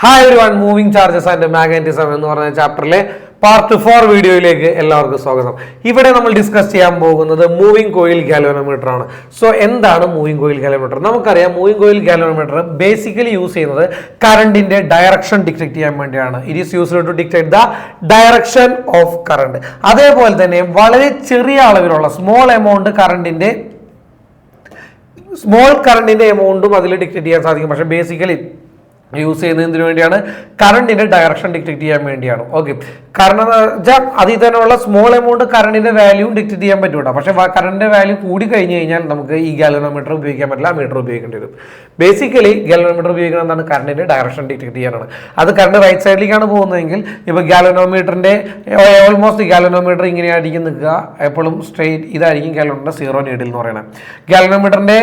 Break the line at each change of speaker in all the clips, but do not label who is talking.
Hi everyone, moving charges and magnetism എന്ന് പറഞ്ഞ ചാപ്റ്ററിലെ part 4 വീഡിയോയിലേക്ക് എല്ലാവർക്കും സ്വാഗതം. ഇവിടെ നമ്മൾ ഡിസ്കസ് ചെയ്യാൻ പോകുന്നത് മൂവിംഗ് കോയിൽ ഗാൽവനോമീറ്റർ ആണ്. സോ എന്താണ് മൂവിംഗ് കോയിൽ ഗാൽവനോമീറ്റർ? നമുക്കറിയാം moving coil galvanometer basically use ചെയ്യുന്നത് കറണ്ടിന്റെ ഡയറക്ഷൻ ഡിറ്റക്ട് ചെയ്യാൻ വേണ്ടിയാണ്. It is used to detect the direction of current. അതേപോലെ തന്നെ വളരെ ചെറിയ അളവിലുള്ള സ്മോൾ കറണ്ടിന്റെ എമൗണ്ടും അതിൽ ഡിറ്റക്ട് ചെയ്യാൻ സാധിക്കും. പക്ഷേ ബേസിക്കലി യൂസ് ചെയ്യുന്നതിന് വേണ്ടിയാണ്, കറണ്ടിന്റെ ഡയറക്ഷൻ ഡിറ്റക്ട് ചെയ്യാൻ വേണ്ടിയാണ്. ഓക്കെ, കാരണം അതിൽ തന്നെയുള്ള സ്മോൾ എമൗണ്ട് കറണ്ടിന്റെ വാല്യൂ ഡിറ്റക്ട് ചെയ്യാൻ പറ്റൂട്ടോ. പക്ഷേ കറണ്ടിന്റെ വാല്യൂ കൂടി കഴിഞ്ഞ് കഴിഞ്ഞാൽ നമുക്ക് ഈ ഗാൽവനോമീറ്റർ ഉപയോഗിക്കാൻ പറ്റില്ല, മീറ്റർ ഉപയോഗിക്കേണ്ടി വരും. ബേസിക്കലി ഗാൽവനോമീറ്റർ ഉപയോഗിക്കുന്നത് എന്താണ്? കറണ്ടിന്റെ ഡയറക്ഷൻ ഡിറ്റക്ട് ചെയ്യാനാണ്. അത് കറണ്ട് റൈറ്റ് സൈഡിലേക്കാണ് പോകുന്നതെങ്കിൽ ഇപ്പോൾ ഗാൽവനോമീറ്ററിന്റെ ഓൾമോസ്റ്റ് ഗാൽവനോമീറ്റർ ഇങ്ങനെയായിരിക്കും നിൽക്കുക, എപ്പോഴും സ്ട്രെയിറ്റ് ഇതായിരിക്കും ഗാൽവനോമീറ്ററിന്റെ സീറോ നീഡിൽ എന്ന് പറയുന്നത്. ഗാൽവനോമീറ്ററിന്റെ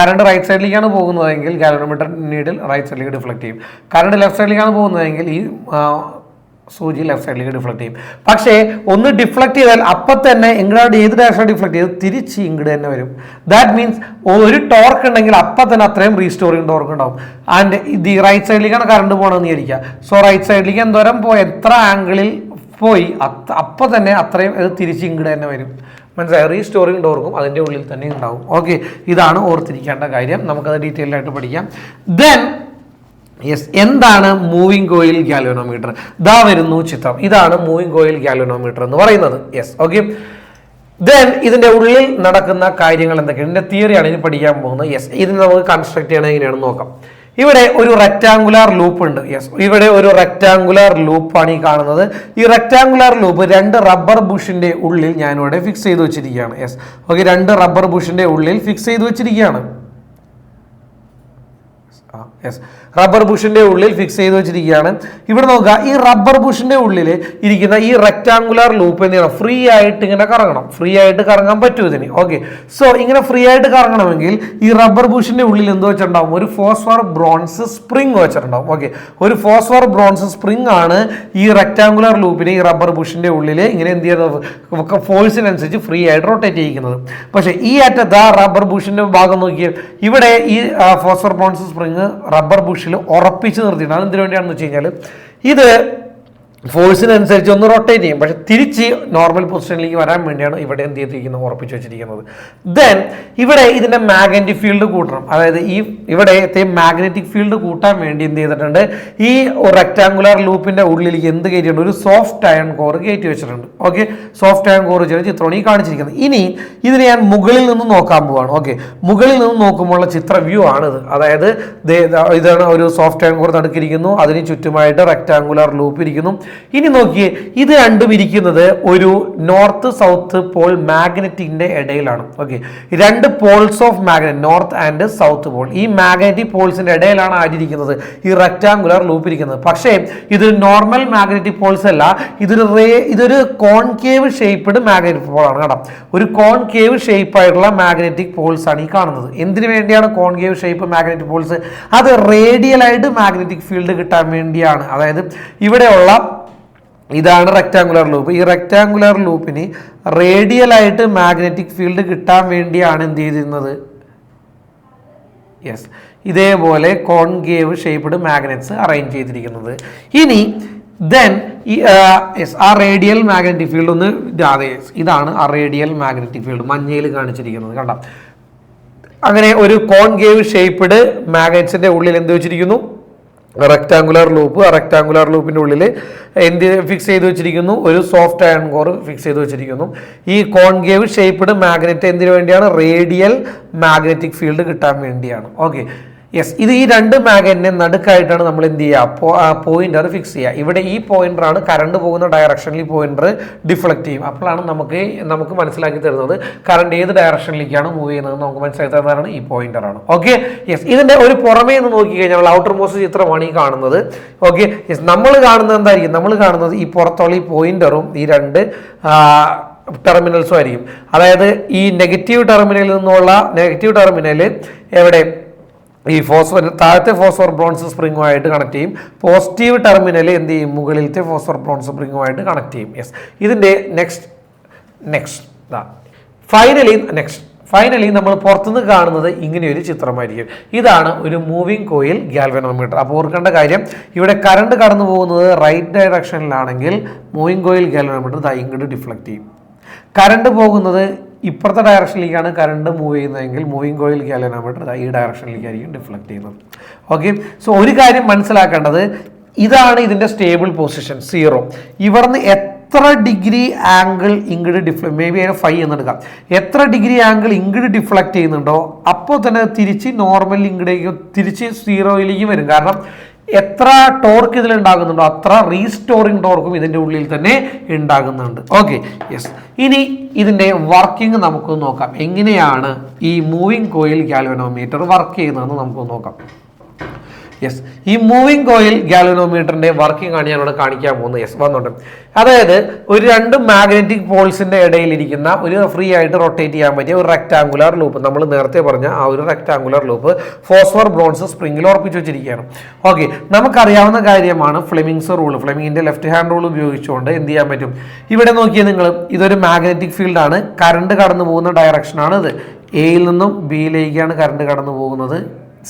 കറണ്ട് റൈറ്റ് സൈഡിലേക്കാണ് പോകുന്നതെങ്കിൽ ഗാൽവനോമീറ്റർ നീഡിൽ റൈറ്റ് സൈഡിലേക്ക് ഡിഫ്ലക്ട് ചെയ്യും. കറണ്ട് ലെഫ്റ്റ് സൈഡിലേക്കാണ് പോകുന്നതെങ്കിൽ ഈ സൂചി ലെഫ്റ്റ് സൈഡിലേക്ക് ഡിഫ്ലക്ട് ചെയ്യും. പക്ഷേ ഒന്ന് ഡിഫ്ലക്ട് ചെയ്താൽ അപ്പം തന്നെ ഇങ്ങോട്ട് ഏത് ഡയറക്ഷൻ ഡിഫ്ലക്ട് ചെയ്ത് തിരിച്ച് ഇങ്ങോട്ട് തന്നെ വരും. ദാറ്റ് മീൻസ് ഒരു ടോർക്ക് ഉണ്ടെങ്കിൽ അപ്പം തന്നെ അത്രയും റീസ്റ്റോറിങ് ടോർക്ക് ഉണ്ടാവും. ആൻഡ് ഇത് റൈറ്റ് സൈഡിലേക്കാണ് കറണ്ട് പോകണമെന്ന് വിചാരിക്കുക. സോ റൈറ്റ് സൈഡിലേക്ക് എന്തോരം എത്ര ആംഗിളിൽ പോയി അപ്പം തന്നെ അത്രയും ഇത് തിരിച്ച് ഇങ്ങോട്ട് തന്നെ വരും. മനസ്സിലായി? റീസ്റ്റോറിങ് ടോർക്കും അതിൻ്റെ ഉള്ളിൽ തന്നെ ഉണ്ടാവും. ഓക്കെ, ഇതാണ് ഓർത്തിരിക്കേണ്ട കാര്യം. നമുക്കത് ഡീറ്റെയിൽ ആയിട്ട് പഠിക്കാം. ദെൻ യെസ്, എന്താണ് മൂവിംഗ് കോയിൽ ഗാൽവനോമീറ്റർ? ഇതാ വരുന്നു ചിത്രം. ഇതാണ് മൂവിംഗ് കോയിൽ ഗാൽവനോമീറ്റർ എന്ന് പറയുന്നത്. Yes, okay. ദെൻ ഇതിന്റെ ഉള്ളിൽ നടക്കുന്ന കാര്യങ്ങൾ എന്തൊക്കെയാണ്? ഇതിന്റെ തിയറിയാണ് ഇനി പഠിക്കാൻ പോകുന്നത്. യെസ്, ഇതിന് നമുക്ക് കൺസ്ട്രക്ട് ചെയ്യണം എങ്ങനെയാണെന്ന് നോക്കാം. ഇവിടെ ഒരു റെക്ടാങ്കുലാർ ലൂപ്പ് ഉണ്ട്. യെസ്, ഇവിടെ ഒരു റെക്ടാങ്കുലാർ ലൂപ്പാണ് ഈ കാണുന്നത്. ഈ റെക്ടാങ്കുലാർ ലൂപ്പ് 2 റബ്ബർ ബുഷിന്റെ ഉള്ളിൽ ഞാനിവിടെ ഫിക്സ് ചെയ്ത് വെച്ചിരിക്കുകയാണ്. യെസ്, ഓക്കെ, 2 റബ്ബർ ബുഷിന്റെ ഉള്ളിൽ ഫിക്സ് ചെയ്ത് വെച്ചിരിക്കുകയാണ്. യെസ്, റബ്ബർ ബുഷിന്റെ ഉള്ളിൽ ഫിക്സ് ചെയ്ത് വെച്ചിരിക്കുകയാണ്. ഇവിടെ നോക്കുക, ഈ റബ്ബർ ബുഷിന്റെ ഉള്ളിൽ ഇരിക്കുന്ന ഈ റെക്ടാങ്കുലാർ ലൂപ്പ് എന്ത് ചെയ്യണം? ഫ്രീ ആയിട്ട് ഇങ്ങനെ കറങ്ങണം. ഫ്രീ ആയിട്ട് കറങ്ങാൻ പറ്റും ഇതിന്. ഓക്കെ, സോ ഇങ്ങനെ ഫ്രീ ആയിട്ട് കറങ്ങണമെങ്കിൽ ഈ റബ്ബർ ബുഷിന്റെ ഉള്ളിൽ എന്ത് വെച്ചിട്ടുണ്ടാവും? ഒരു ഫോസ്ഫർ ബ്രോൺസ് സ്പ്രിങ് വെച്ചിട്ടുണ്ടാവും. ഓക്കെ, ഒരു ഫോസ്ഫർ ബ്രോൺസ് സ്പ്രിങ് ആണ് ഈ റെക്ടാങ്കുലാർ ലൂപ്പിനെ ഈ റബ്ബർ ബുഷിന്റെ ഉള്ളിൽ ഇങ്ങനെ എന്ത് ചെയ്യുന്നത്? ഫോഴ്സിനനുസരിച്ച് ഫ്രീ ആയിട്ട് റൊട്ടേറ്റ് ചെയ്യിക്കുന്നത്. പക്ഷേ ഈ അറ്റത്ത് ആ റബ്ബർ ബുഷിന്റെ ഭാഗം നോക്കിയാൽ ഇവിടെ ഈ ഫോസ്ഫർ ബ്രോൺസ് സ്പ്രിങ് റബ്ബർ ബുഷിൽ ഉറപ്പിച്ച് നിർത്തിയിട്ടുണ്ട്. അതെന്തിനു വേണ്ടിയാണെന്ന് വെച്ച് കഴിഞ്ഞാൽ ഇത് ഫോഴ്സിനനുസരിച്ച് ഒന്ന് റൊട്ടേറ്റ് ചെയ്യും, പക്ഷെ തിരിച്ച് നോർമൽ പൊസിഷനിലേക്ക് വരാൻ വേണ്ടിയാണ് ഇവിടെ എന്ത് ചെയ്തിരിക്കുന്നത്? ഉറപ്പിച്ച് വെച്ചിരിക്കുന്നത്. ദെൻ ഇവിടെ ഇതിന്റെ മാഗ്നറ്റിക് ഫീൽഡ് കൂട്ടണം. അതായത് ഈ ഇവിടത്തെ മാഗ്നറ്റിക് ഫീൽഡ് കൂട്ടാൻ വേണ്ടി എന്ത് ചെയ്തിട്ടുണ്ട്? ഈ റെക്ടാങ്കുലാർ ലൂപ്പിന്റെ ഉള്ളിലേക്ക് എന്ത് കയറ്റിയിട്ടുണ്ട്? ഒരു സോഫ്റ്റ് അയൺ കോർ കയറ്റി വെച്ചിട്ടുണ്ട്. ഓക്കെ, സോഫ്റ്റ് അയൺ കോർ വെച്ചിട്ട് ചിത്രമാണ് ഈ കാണിച്ചിരിക്കുന്നത്. ഇനി ഇതിനെ ഞാൻ മുകളിൽ നിന്ന് നോക്കാൻ പോവാണ്. ഓക്കെ, മുകളിൽ നിന്ന് നോക്കുമ്പോഴുള്ള ചിത്ര വ്യൂ ആണിത്. അതായത് ഇതാണ് ഒരു സോഫ്റ്റ് അയൺ കോർ നടുക്കിരിക്കുന്നു, അതിന് ചുറ്റുമായിട്ട് റെക്ടാങ്കുലാർ ലൂപ്പ് ഇരിക്കുന്നു. ഇനി നോക്കിയേ, ഇത് രണ്ടും ഇരിക്കുന്നത് ഒരു നോർത്ത് സൗത്ത് പോൾ മാഗ്നറ്റിന്റെ ഇടയിലാണ്. Okay, 2 poles of magnet, north and south Paul. ഈ മാഗ്നറ്റിക് പോൾസിന്റെ ഇടയിലാണ് ആയിരിക്കുന്നത് ഈ റെക്ടാങ്കുലർ ലൂപ്പ് ഇരിക്കുന്നത്. പക്ഷേ ഇത് നോർമൽ മാഗ്നറ്റിക് പോൾസ് അല്ല, ഇതൊരു കോൺകേവ് ഷേപ്പ്ഡ് മാഗ്നറ്റിക് പോൾ ആണ്. കേട്ടോ, ഒരു കോൺകേവ് ഷേപ്പ് ആയിട്ടുള്ള മാഗ്നറ്റിക് പോൾസ് ആണ് ഈ കാണുന്നത്. എന്തിനു വേണ്ടിയാണ് കോൺകേവ് ഷേപ്പ് മാഗ്നറ്റിക് പോൾസ്? അത് റേഡിയലായിട്ട് മാഗ്നറ്റിക് ഫീൽഡ് കിട്ടാൻ വേണ്ടിയാണ്. അതായത് ഇവിടെയുള്ള ഇതാണ് റെക്ടാങ്കുലർ ലൂപ്പ്. ഈ റെക്ടാങ്കുലർ ലൂപ്പിന് റേഡിയലായിട്ട് മാഗ്നറ്റിക് ഫീൽഡ് കിട്ടാൻ വേണ്ടിയാണ് എന്ത് ചെയ്തിരുന്നത്? യെസ്, ഇതേപോലെ കോൺകേവ് ഷേപ്പ്ഡ് മാഗ്നറ്റ്സ് അറേഞ്ച് ചെയ്തിരിക്കുന്നത്. ഇനി ദെൻ ആ റേഡിയൽ മാഗ്നറ്റിക് ഫീൽഡ് ഒന്ന് ഇതാണ് ആ റേഡിയൽ മാഗ്നറ്റിക് ഫീൽഡ് മഞ്ഞയിൽ കാണിച്ചിരിക്കുന്നത്. കണ്ടോ, അങ്ങനെ ഒരു കോൺകേവ് ഷേപ്പ്ഡ് മാഗ്നറ്റ്സിന്റെ ഉള്ളിൽ എന്ത് വെച്ചിരിക്കുന്നു? Rectangular loop. ആ റെക്ടാങ്കുലർ ലൂപ്പിൻ്റെ ഉള്ളിൽ എന്ത് ഫിക്സ് ചെയ്ത് വെച്ചിരിക്കുന്നു? ഒരു സോഫ്റ്റ് അയൺ കോർ ഫിക്സ് ചെയ്ത് വെച്ചിരിക്കുന്നു. ഈ കോൺകേവ് ഷേപ്പ്ഡ് മാഗ്നറ്റ് എന്തിനു വേണ്ടിയാണ്? റേഡിയൽ മാഗ്നറ്റിക് ഫീൽഡ് കിട്ടാൻ വേണ്ടിയാണ്. ഓക്കെ, യെസ്, ഇത് ഈ 2 മാഗ്നറ്റിനെ നടുക്കായിട്ടാണ് നമ്മൾ എന്ത് ചെയ്യുക? പോയിന്റർ ഫിക്സ് ചെയ്യുക. ഇവിടെ ഈ പോയിന്ററാണ് കറണ്ട് പോകുന്ന ഡയറക്ഷനിൽ പോയിന്റർ ഡിഫ്ലക്ട് ചെയ്യും. അപ്പോഴാണ് നമുക്ക് മനസ്സിലാക്കി തരുന്നത് കറണ്ട് ഏത് ഡയറക്ഷനിലേക്കാണ് മൂവ് ചെയ്യുന്നത് നമുക്ക് മനസ്സിലാക്കി തരുന്നതാണ് ഈ പോയിന്ററാണ്. ഓക്കെ, യെസ്, ഇതിന്റെ ഒരു പുറമേ നിന്ന് നോക്കിക്കഴിഞ്ഞാൽ ഔട്ടർ മോസ്റ്റ് ചിത്രമാണ് ഈ കാണുന്നത്. ഓക്കെ, യെസ്, നമ്മൾ കാണുന്നത് എന്തായിരിക്കും? നമ്മൾ കാണുന്നത് ഈ പുറത്തുള്ള ഈ പോയിന്ററും ഈ 2 ടെർമിനൽസും ആയിരിക്കും. അതായത് ഈ നെഗറ്റീവ് ടെർമിനലിൽ നിന്നുള്ള നെഗറ്റീവ് ടെർമിനൽ എവിടെ? ഈ താഴത്തെ ഫോസ്ഫർ ബ്രോൺസ് സ്പ്രിങ്ങുമായിട്ട് കണക്ട് ചെയ്യും. പോസിറ്റീവ് ടെർമിനൽ എന്ത് ചെയ്യും? മുകളിലത്തെ ഫോസ്ഫർ ബ്രോൺസ് സ്പ്രിങ്ങുമായിട്ട് കണക്ട് ചെയ്യും. യെസ്, ഇതിൻ്റെ ഫൈനലി നമ്മൾ പുറത്തുനിന്ന് കാണുന്നത് ഇങ്ങനെയൊരു ചിത്രമായിരിക്കും. ഇതാണ് ഒരു മൂവിങ് കോയിൽ ഗാൽവനോമീറ്റർ. അപ്പോൾ ഓർക്കേണ്ട കാര്യം, ഇവിടെ കറണ്ട് കടന്നു പോകുന്നത് റൈറ്റ് ഡയറക്ഷനിലാണെങ്കിൽ മൂവിങ് കോയിൽ ഗാൽവനോമീറ്റർ ഇങ്ങോട്ട് ഡിഫ്ലക്ട് ചെയ്യും. കറണ്ട് പോകുന്നത് ഇപ്പുറത്തെ ഡയറക്ഷനിലേക്കാണ് കറണ്ട് മൂവ് ചെയ്യുന്നതെങ്കിൽ മൂവിങ് കോയിൽ ഗാൽവനോമീറ്റർ ഈ ഡയറക്ഷനിലേക്കായിരിക്കും ഡിഫ്ലക്ട് ചെയ്യുന്നത്. ഓക്കെ, സോ ഒരു കാര്യം മനസ്സിലാക്കേണ്ടത്, ഇതാണ് ഇതിൻ്റെ സ്റ്റേബിൾ പൊസിഷൻ 0. ഇവിടുന്ന് എത്ര ഡിഗ്രി ആംഗിൾ ഇങ്ങോട്ട് മേ ബി അതിന് 5 എന്നെടുക്കാം. എത്ര ഡിഗ്രി ആംഗിൾ ഇങ്ങോട്ട് ഡിഫ്ലക്ട് ചെയ്യുന്നുണ്ടോ അപ്പോൾ തന്നെ തിരിച്ച് നോർമൽ ഇങ്ങോട്ടേക്ക് തിരിച്ച് 0യിലേക്ക് വരും. കാരണം എത്ര ടോർക്ക് ഇതിൽ ഉണ്ടാകുന്നുണ്ടോ അത്ര റീസ്റ്റോറിങ് ടോർക്കും ഇതിൻ്റെ ഉള്ളിൽ തന്നെ ഉണ്ടാകുന്നുണ്ട്. Okay, yes. ഇനി ഇതിൻ്റെ വർക്കിംഗ് നമുക്ക് നോക്കാം. എങ്ങനെയാണ് ഈ മൂവിങ് കോയിൽ ഗാൽവനോമീറ്റർ വർക്ക് ചെയ്യുന്നതെന്ന് നമുക്ക് നോക്കാം. യെസ്, ഈ മൂവിങ് കോയിൽ ഗാൽവനോമീറ്ററിന്റെ വർക്കിംഗ് ആണ് ഞാനിവിടെ കാണിക്കാൻ പോകുന്നത്. യെസ്, വന്നോണ്ട്. അതായത് ഒരു 2 മാഗ്നറ്റിക് പോൾസിന്റെ ഇടയിലിരിക്കുന്ന ഒരു ഫ്രീ ആയിട്ട് റൊട്ടേറ്റ് ചെയ്യാൻ പറ്റിയ ഒരു റെക്ടാങ്കുലർ ലൂപ്പ്, നമ്മൾ നേരത്തെ പറഞ്ഞ ആ ഒരു റെക്ടാങ്കുലർ ലൂപ്പ് ഫോസ്ഫർ ബ്രോൺസ് സ്പ്രിംഗിൽ ഉറപ്പിച്ചു വെച്ചിരിക്കുകയാണ്. ഓക്കെ, നമുക്കറിയാവുന്ന കാര്യമാണ് ഫ്ലെമിങ്സ് റൂൾ. ഫ്ലെമിങ്ങിന്റെ ലെഫ്റ്റ് ഹാൻഡ് റൂൾ ഉപയോഗിച്ചുകൊണ്ട് എന്ത് ചെയ്യാൻ പറ്റും? ഇവിടെ നോക്കിയാൽ നിങ്ങൾ, ഇതൊരു മാഗ്നറ്റിക് ഫീൽഡാണ്. കറണ്ട് കടന്നു പോകുന്ന ഡയറക്ഷനാണ് ഇത്. എയിൽ നിന്നും ബിയിലേക്കാണ് കറണ്ട് കടന്നു പോകുന്നത്.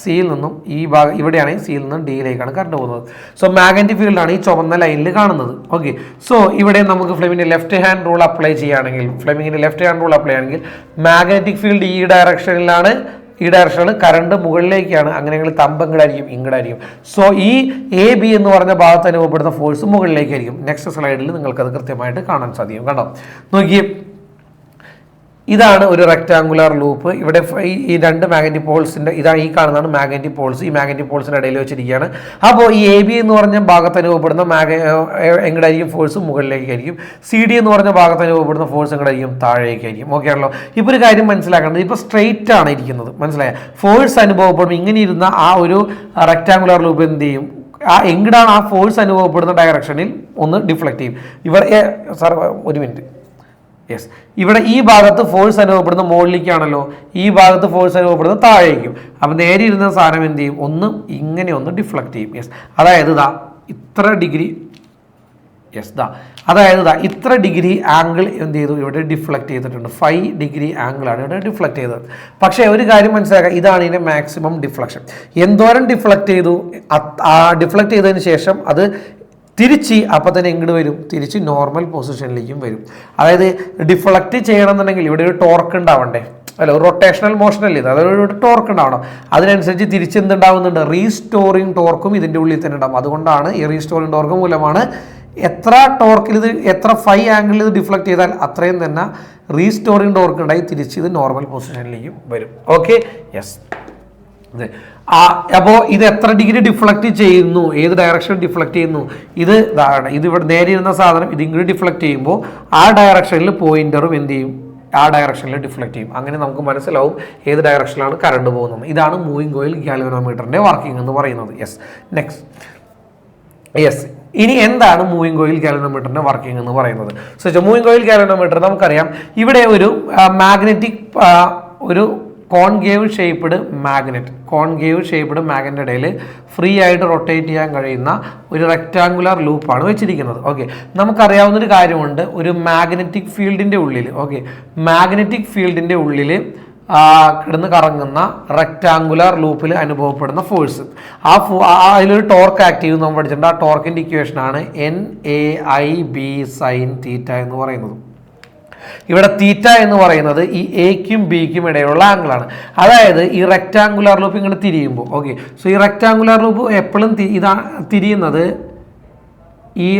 സിയിൽ നിന്നും ഈ ഭാഗം ഇവിടെയാണെങ്കിൽ സിയിൽ നിന്നും ഡിയിലേക്കാണ് കറണ്ട് പോകുന്നത്. സോ മാഗ്നറ്റിക് ഫീൽഡാണ് ഈ ചുവന്ന ലൈനിൽ കാണുന്നത്. ഓക്കെ, സോ ഇവിടെ നമുക്ക് ഫ്ലെമിങ്ങിന്റെ ലെഫ്റ്റ് ഹാൻഡ് റൂൾ അപ്ലൈ ചെയ്യുകയാണെങ്കിൽ, മാഗ്നറ്റിക് ഫീൽഡ് ഈ ഡയറക്ഷനിലാണ്, ഈ ഡയറക്ഷനിൽ കറണ്ട് മുകളിലേക്കാണ്. അങ്ങനെയെങ്കിൽ തമ്പ് ഇങ്ങടായിരിക്കും. സോ ഈ എ ബി എന്ന് പറഞ്ഞ ഭാഗത്ത് അനുഭവപ്പെടുന്ന ഫോഴ്സ് മുകളിലേക്കായിരിക്കും. നെക്സ്റ്റ് സ്ലൈഡിൽ നിങ്ങൾക്കത് കൃത്യമായിട്ട് കാണാൻ സാധിക്കും. കണ്ടോ, നോക്കിയേ, ഇതാണ് ഒരു റെക്ടാങ്കുലർ ലൂപ്പ്. ഇവിടെ ഈ 2 മാഗ്നറ്റിക് പോൾസിന്റെ ഈ കാണുന്നതാണ് മാഗ്നറ്റിക് പോൾസ്. ഈ മാഗ്നറ്റിക് പോൾസിന്റെ ഇടയിൽ വെച്ചിരിക്കുകയാണ്. അപ്പോൾ ഈ എ ബി എന്ന് പറഞ്ഞ ഭാഗത്ത് അനുഭവപ്പെടുന്ന എങ്ങടായിരിക്കും ഫോഴ്സ് മുകളിലേക്കായിരിക്കും. സി ഡി എന്ന് പറഞ്ഞ ഭാഗത്ത് അനുഭവപ്പെടുന്ന ഫോഴ്സ് എങ്ങടായിരിക്കും താഴേക്കായിരിക്കും. ഓക്കെ ആണല്ലോ. ഇപ്പോൾ ഒരു കാര്യം മനസ്സിലാക്കേണ്ടത്, ഇപ്പോൾ സ്ട്രെയിറ്റ് ആണ് ഇരിക്കുന്നത്, മനസ്സിലായ? ഫോഴ്സ് അനുഭവപ്പെടും ഇങ്ങനെ ഇരുന്ന ആ ഒരു റെക്ടാങ്കുലർ ലൂപ്പ് എന്ത് ചെയ്യും? എങ്ങടാണ് ആ ഫോഴ്സ് അനുഭവപ്പെടുന്ന ഡയറക്ഷനിൽ ഒന്ന് ഡിഫ്ലക്ട് ചെയ്യും. ഒരു മിനിറ്റ്. യെസ്, ഇവിടെ ഈ ഭാഗത്ത് ഫോഴ്സ് അനുഭവപ്പെടുന്ന മുകളിലേക്കാണല്ലോ, ഈ ഭാഗത്ത് ഫോഴ്സ് അനുഭവപ്പെടുന്ന താഴേക്കും. അപ്പം നേരെ ഇരുന്ന സാധനം എന്ത് ചെയ്യും? ഇങ്ങനെ ഒന്ന് ഡിഫ്ലക്ട് ചെയ്യും. യെസ്, അതായത് ഇത്ര ഡിഗ്രി, ഇത്ര ഡിഗ്രി ആംഗിൾ എന്ത് ചെയ്തു? ഇവിടെ ഡിഫ്ലക്ട് ചെയ്തിട്ടുണ്ട്. 5 ഡിഗ്രി ആംഗിളാണ് ഇവിടെ ഡിഫ്ലക്ട് ചെയ്തത്. പക്ഷേ ഒരു കാര്യം മനസ്സിലാക്കുക, ഇതാണ് ഇതിൻ്റെ മാക്സിമം ഡിഫ്ലക്ഷൻ. എന്തോരം ഡിഫ്ലക്ട് ചെയ്തു? ഡിഫ്ലക്ട് ചെയ്തതിന് ശേഷം അത് തിരിച്ച് അപ്പം തന്നെ ഇങ്ങോട്ട് വരും, തിരിച്ച് നോർമൽ പൊസിഷനിലേക്കും വരും. അതായത് ഡിഫ്ലക്റ്റ് ചെയ്യണമെന്നുണ്ടെങ്കിൽ ഇവിടെ ഒരു ടോർക്ക് ഉണ്ടാവണ്ടേ? അല്ല, ഒരു റൊട്ടേഷണൽ മോഷൻ അല്ലേ ഇത്? അതൊരു ടോർക്ക് ഉണ്ടാവണം. അതിനനുസരിച്ച് തിരിച്ചെന്തുണ്ടാവുന്നുണ്ട്? റീസ്റ്റോറിങ് ടോർക്കും ഇതിൻ്റെ ഉള്ളിൽ തന്നെ ഉണ്ടാവും. അതുകൊണ്ടാണ് ഈ റീസ്റ്റോറിങ് ടോർക്ക് മൂലമാണ് എത്ര ടോർക്കിൽ ഇത്, എത്ര 5 ആംഗിളിൽ ഇത് ഡിഫ്ലക്ട് ചെയ്താൽ അത്രയും തന്നെ റീസ്റ്റോറിങ് ടോർക്ക് ഉണ്ടായി തിരിച്ച് ഇത് നോർമൽ പൊസിഷനിലേക്കും വരും. Okay, yes. അപ്പോൾ ഇത് എത്ര ഡിഗ്രി ഡിഫ്ലക്ട് ചെയ്യുന്നു, ഏത് ഡയറക്ഷൻ ഡിഫ്ലക്ട് ചെയ്യുന്നു? ഇത് ഇവിടെ നേരെ ഇരുന്ന സാധനം ഇതിങ്ങോട്ട് ഡിഫ്ലക്ട് ചെയ്യുമ്പോൾ ആ ഡയറക്ഷനിൽ പോയിന്ററും എന്ത് ചെയ്യും? ആ ഡയറക്ഷനിൽ ഡിഫ്ലക്ട് ചെയ്യും. അങ്ങനെ നമുക്ക് മനസ്സിലാവും ഏത് ഡയറക്ഷനിലാണ് കറണ്ട് പോകുന്നത്. ഇതാണ് മൂവിങ് കോയിൽ ഗാൽവനോമീറ്ററിന്റെ വർക്കിംഗ് എന്ന് പറയുന്നത്. Yes, next. യെസ്, ഇനി എന്താണ് മൂവിങ് കോയിൽ ഗാൽവനോമീറ്ററിന്റെ വർക്കിംഗ് എന്ന് പറയുന്നത്? സോ മൂവിങ് കോയിൽ ഗാൽവനോമീറ്റർ നമുക്കറിയാം, ഇവിടെ ഒരു മാഗ്നറ്റിക് ഒരു കോൺകേവ് ഷേപ്പ്ഡ് മാഗ്നറ്റ് ഇടയിൽ ഫ്രീ ആയിട്ട് റൊട്ടേറ്റ് ചെയ്യാൻ കഴിയുന്ന ഒരു റെക്ടാങ്കുലർ ലൂപ്പാണ് വെച്ചിരിക്കുന്നത്. ഓക്കെ, നമുക്കറിയാവുന്നൊരു കാര്യമുണ്ട്, ഒരു മാഗ്നറ്റിക് ഫീൽഡിൻ്റെ ഉള്ളിൽ കിടന്ന് കറങ്ങുന്ന റെക്ടാങ്കുലർ ലൂപ്പിൽ അനുഭവപ്പെടുന്ന ഫോഴ്സ്, അതിലൊരു ടോർക്ക് ആക്ട് ചെയ്യുന്നു നമ്മൾ പഠിച്ചിട്ടുണ്ട്. ആ ടോർക്കിൻ്റെ ഇക്വേഷനാണ് NAIB sin θ എന്ന് പറയുന്നത്. ഇവിടെ തീറ്റ എന്ന് പറയുന്നത് ഈ എക്കും ബിക്കും ഇടയിലുള്ള ആംഗിളാണ്. അതായത് ഈ റെക്ടാങ്കുലർ ലൂപ്പ് ഇങ്ങനെ തിരിയുമ്പോൾ, ഓക്കെ, സോ ഈ റെക്ടാങ്കുലർ ലൂപ്പ് എപ്പോഴും തിരിയുന്നത് ഈ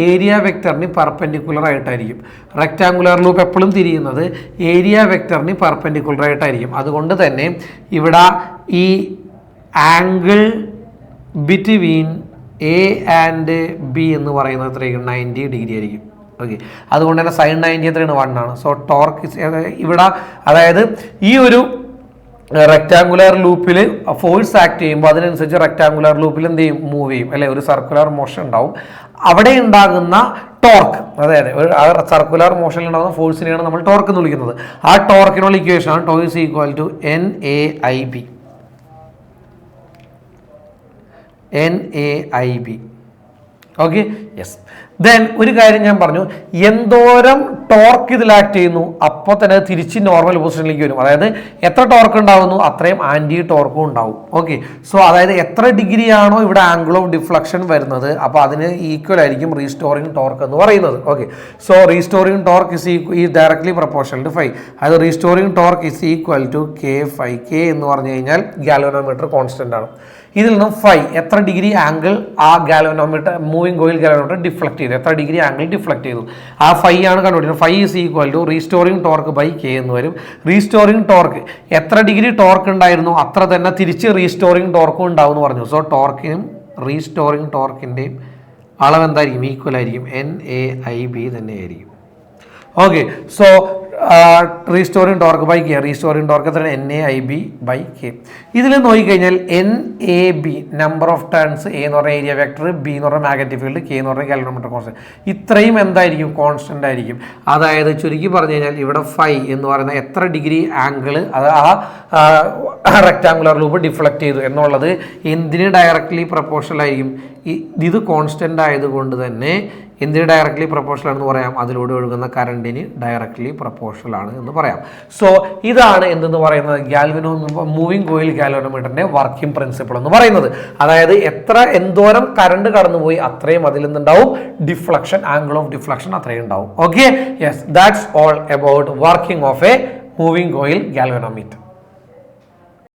ഏരിയ വെക്ടറിന് പെർപെൻഡിക്കുലർ ആയിട്ടായിരിക്കും. റെക്ടാങ്കുലർ ലൂപ്പ് എപ്പോഴും തിരിയുന്നത് ഏരിയ വെക്ടറിന് പെർപെൻഡിക്കുലർ ആയിട്ടായിരിക്കും. അതുകൊണ്ട് തന്നെ ഇവിടെ ഈ angle between A and B എന്ന് പറയുന്നത് എത്രയായിരിക്കും? 90 ഡിഗ്രി ആയിരിക്കും. ഓക്കെ, അതുകൊണ്ട് തന്നെ sin 90 എത്രയാണ്? 1 ആണ്. സോ ടോർക്ക് ഇവിടെ, അതായത് ഈ ഒരു റെക്ടാങ്കുലർ ലൂപ്പിൽ ഫോഴ്സ് ആക്ട് ചെയ്യുമ്പോൾ അതിനനുസരിച്ച് റെക്ടാങ്കുലർ ലൂപ്പിൽ എന്ത് ചെയ്യും? മൂവ് ചെയ്യും, അല്ലെ? ഒരു സർക്കുലർ മോഷൻ ഉണ്ടാവും. അവിടെ ഉണ്ടാകുന്ന ടോർക്ക്, അതായത് സർക്കുലർ മോഷനിൽ ഉണ്ടാകുന്ന ഫോഴ്സിനെയാണ് നമ്മൾ ടോർക്ക് എന്ന് വിളിക്കുന്നത്. ആ ടോർക്കിനുള്ള ഇക്വേഷനാണ് tau is equal to NAIB. Okay, yes. Then ഒരു കാര്യം ഞാൻ പറഞ്ഞു, എന്തോരം ടോർക്ക് ഇതിൽ ആക്ട് ചെയ്യുന്നു അപ്പോൾ തന്നെ തിരിച്ച് നോർമൽ പൊസിഷനിലേക്ക് വരും. അതായത് എത്ര ടോർക്ക് ഉണ്ടാവുന്നു അത്രയും ആന്റി ടോർക്കും ഉണ്ടാവും. ഓക്കെ, സോ അതായത് എത്ര ഡിഗ്രി ആണോ ഇവിടെ ആംഗിൾ ഓഫ് ഡിഫ്ലക്ഷൻ വരുന്നത് അപ്പോൾ അതിന് ഈക്വൽ ആയിരിക്കും റീസ്റ്റോറിംഗ് ടോർക്ക് എന്ന് പറയുന്നത്. Okay, so restoring torque is directly proportional to phi. അതായത് restoring torque is equal to K phi. K എന്ന് പറഞ്ഞു കഴിഞ്ഞാൽ ഗാൽവനോമീറ്റർ കോൺസ്റ്റന്റ് ആണ്. ഇതിൽ നിന്നും ഫൈ എത്ര ഡിഗ്രി ആംഗിൾ ആ galvanometer moving coil galvanometer deflect ചെയ്തു, എത്ര ഡിഗ്രി ആംഗിൾ ഡിഫ്ലക്ട് ചെയ്തു ആ ഫൈ ആണ് കണ്ടുപിടിക്കുന്നത്. Phi is equal to restoring torque by K എന്ന് വരും. റീസ്റ്റോറിംഗ് ടോർക്ക് എത്ര ഡിഗ്രി ടോർക്ക് ഉണ്ടായിരുന്നു അത്ര തന്നെ തിരിച്ച് റീസ്റ്റോറിംഗ് ടോർക്കും ഉണ്ടാവും എന്ന് പറഞ്ഞു. സോ ടോർക്കിനും റീസ്റ്റോറിംഗ് ടോർക്കിൻ്റെയും അളവ് എന്തായിരിക്കും? ഈക്വൽ ആയിരിക്കും. NAIB തന്നെ ആയിരിക്കും. Okay, so restoring torque by K, restoring torque എത്ര? NAIB by K. ഇതിൽ നോക്കിക്കഴിഞ്ഞാൽ NAB number of turns, A എന്ന് പറഞ്ഞ ഏരിയ വെക്ടർ, B എന്ന് പറഞ്ഞ മാഗ്നറ്റിക് ഫീൽഡ്, K എന്ന് പറഞ്ഞ ഗാൽവനോമീറ്റർ കോൺസ്റ്റന്റ്, ഇത്രയും എന്തായിരിക്കും? കോൺസ്റ്റന്റ് ആയിരിക്കും. അതായത് ചുരുക്കി പറഞ്ഞു കഴിഞ്ഞാൽ ഇവിടെ ഫൈ എന്ന് പറയുന്ന എത്ര ഡിഗ്രി ആംഗിൾ അത് ആ റെക്ടാങ്കുലർ ലൂപ്പ് ഡിഫ്ലക്ട് ചെയ്തു എന്നുള്ളത് എന്തിന് ഡയറക്ട്ലി പ്രൊപ്പോർഷണൽ ആയിരിക്കും? ഇത് കോൺസ്റ്റന്റ് ആയതുകൊണ്ട് തന്നെ എന്തിന് ഡയറക്ട്ലി പ്രൊപ്പോർഷണൽ ആണെന്ന് പറയാം? അതിലൂടെ ഒഴുകുന്ന കറണ്ടിന് ഡയറക്ട്ലി പ്രൊപ്പോർഷണൽ ആണ് എന്ന് പറയാം. സോ ഇതാണ് എന്തെന്ന് പറയുന്നത് മൂവിംഗ് കോയിൽ ഗാൽവനോമീറ്ററിന്റെ വർക്കിംഗ് പ്രിൻസിപ്പിൾ എന്ന് പറയുന്നത്. അതായത് എന്തോരം കറണ്ട് കടന്നുപോയി അത്രയും അതിൽ നിന്നുണ്ടാവും ഡിഫ്ലക്ഷൻ, ആംഗിൾ ഓഫ് ഡിഫ്ലക്ഷൻ അത്രയും ഉണ്ടാവും. Okay, yes, that's all about working of A moving coil galvanometer.